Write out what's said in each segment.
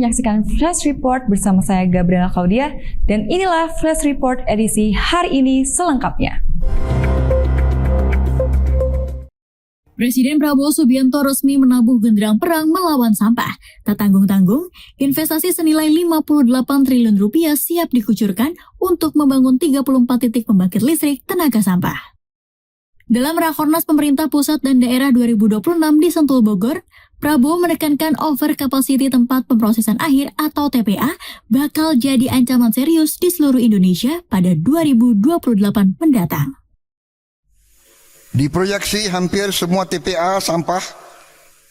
menyaksikan Flash Report bersama saya Gabriela Claudia dan inilah Flash Report edisi hari ini selengkapnya. Presiden Prabowo Subianto resmi menabuh genderang perang melawan sampah. Tak tanggung-tanggung, investasi senilai 58 triliun rupiah siap dikucurkan untuk membangun 34 titik pembangkit listrik tenaga sampah. Dalam Rakornas Pemerintah Pusat dan Daerah 2026 di Sentul Bogor, Prabowo menekankan over capacity tempat pemrosesan akhir atau TPA bakal jadi ancaman serius di seluruh Indonesia pada 2028 mendatang. Diproyeksi hampir semua TPA sampah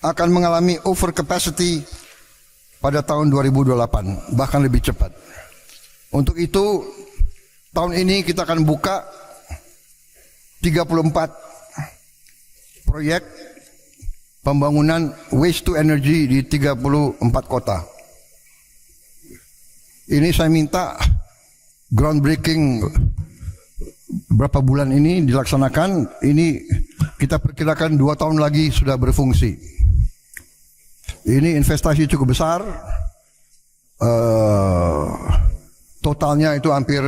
akan mengalami over capacity pada tahun 2028, bahkan lebih cepat. Untuk itu, tahun ini kita akan buka 34 proyek pembangunan waste to energy di 34 kota. Ini saya minta groundbreaking berapa bulan ini dilaksanakan. Ini kita perkirakan 2 tahun lagi sudah berfungsi. Ini investasi cukup besar. Totalnya itu hampir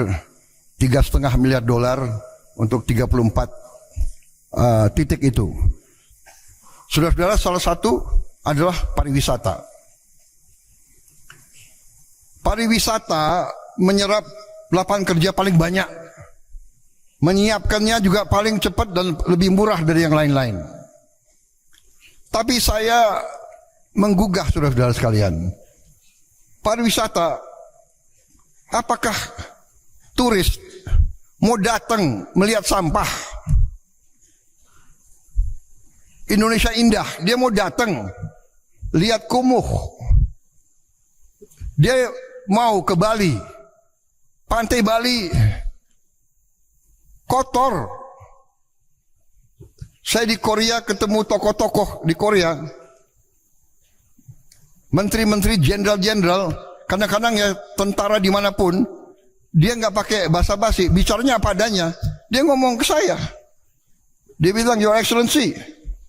$3,5 miliar untuk 34 titik itu. Saudara-saudara, salah satu adalah pariwisata. Pariwisata menyerap lapangan kerja paling banyak. Menyiapkannya juga paling cepat dan lebih murah dari yang lain-lain. Tapi saya menggugah saudara-saudara sekalian. Pariwisata, apakah turis mau datang melihat sampah? Indonesia indah, dia mau datang lihat kumuh. Dia mau ke Bali, pantai Bali kotor. Saya di Korea ketemu tokoh-tokoh di Korea, menteri-menteri, jenderal-jenderal. Kadang-kadang ya tentara dimanapun, dia nggak pakai basa-basi, bicaranya apa adanya. Dia ngomong ke saya, dia bilang, Your Excellency,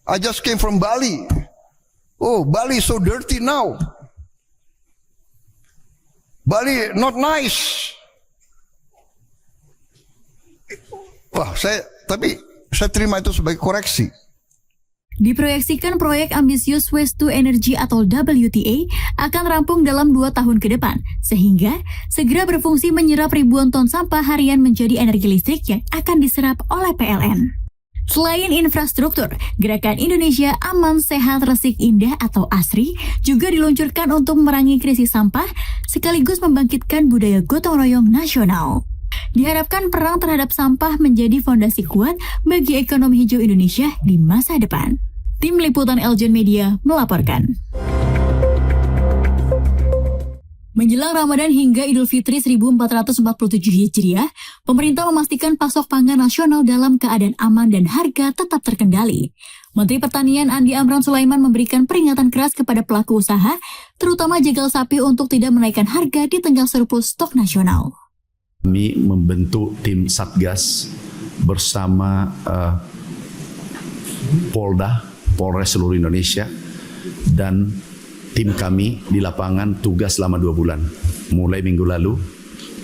I just came from Bali. Oh, Bali is so dirty now. Bali not nice. Wah, saya terima itu sebagai koreksi. Diproyeksikan proyek ambisius Waste to Energy atau WTA akan rampung dalam 2 tahun ke depan, sehingga segera berfungsi menyerap ribuan ton sampah harian menjadi energi listrik yang akan diserap oleh PLN. Selain infrastruktur, Gerakan Indonesia Aman Sehat Resik Indah atau ASRI juga diluncurkan untuk memerangi krisis sampah sekaligus membangkitkan budaya gotong royong nasional. Diharapkan perang terhadap sampah menjadi fondasi kuat bagi ekonomi hijau Indonesia di masa depan. Tim Liputan Eljon Media melaporkan. Menjelang Ramadan hingga Idul Fitri 1447 Hijriah, pemerintah memastikan pasok pangan nasional dalam keadaan aman dan harga tetap terkendali. Menteri Pertanian Andi Amran Sulaiman memberikan peringatan keras kepada pelaku usaha, terutama jegal sapi untuk tidak menaikkan harga di tengah surplus stok nasional. Kami membentuk tim Satgas bersama Polres seluruh Indonesia, dan tim kami di lapangan tugas selama 2 bulan. Mulai minggu lalu,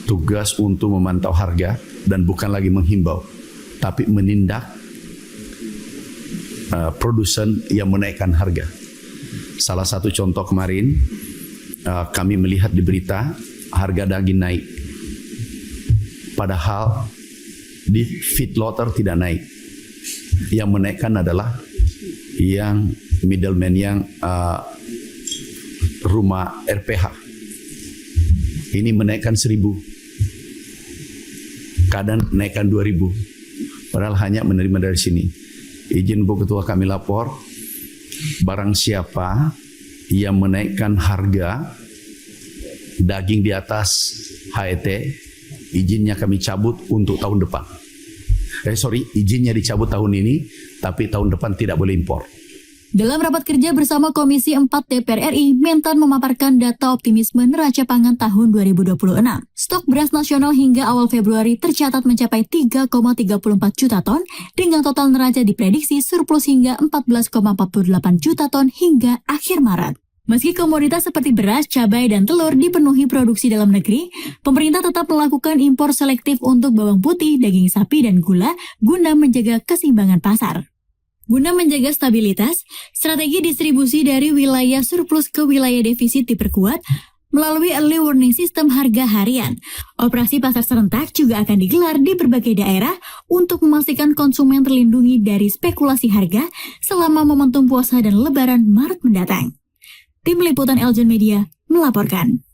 tugas untuk memantau harga dan bukan lagi menghimbau, tapi menindak produsen yang menaikkan harga. Salah satu contoh kemarin, kami melihat di berita harga daging naik. Padahal di feedlotter tidak naik. Yang menaikkan adalah yang middleman, yang rumah RPH. Ini menaikkan 1.000, kadang naikkan 2.000, padahal hanya menerima dari sini. Izin Bu Ketua, kami lapor, barang siapa yang menaikkan harga daging di atas HET, izinnya kami cabut untuk tahun depan. Izinnya dicabut tahun ini, tapi tahun depan tidak boleh impor. Dalam rapat kerja bersama Komisi 4 DPR RI, Mentan memaparkan data optimisme neraca pangan tahun 2026. Stok beras nasional hingga awal Februari tercatat mencapai 3,34 juta ton, dengan total neraca diprediksi surplus hingga 14,48 juta ton hingga akhir Maret. Meski komoditas seperti beras, cabai, dan telur dipenuhi produksi dalam negeri, pemerintah tetap melakukan impor selektif untuk bawang putih, daging sapi, dan gula guna menjaga keseimbangan pasar. Guna menjaga stabilitas, strategi distribusi dari wilayah surplus ke wilayah defisit diperkuat melalui early warning system harga harian. Operasi pasar serentak juga akan digelar di berbagai daerah untuk memastikan konsumen terlindungi dari spekulasi harga selama momentum puasa dan lebaran Maret mendatang. Tim Liputan Eljon Media melaporkan.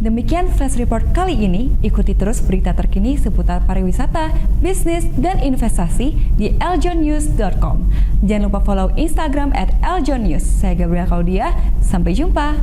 Demikian Flash Report kali ini. Ikuti terus berita terkini seputar pariwisata, bisnis, dan investasi di eljonnews.com. Jangan lupa follow Instagram @eljonnews. Saya Gabriela Claudia. Sampai jumpa.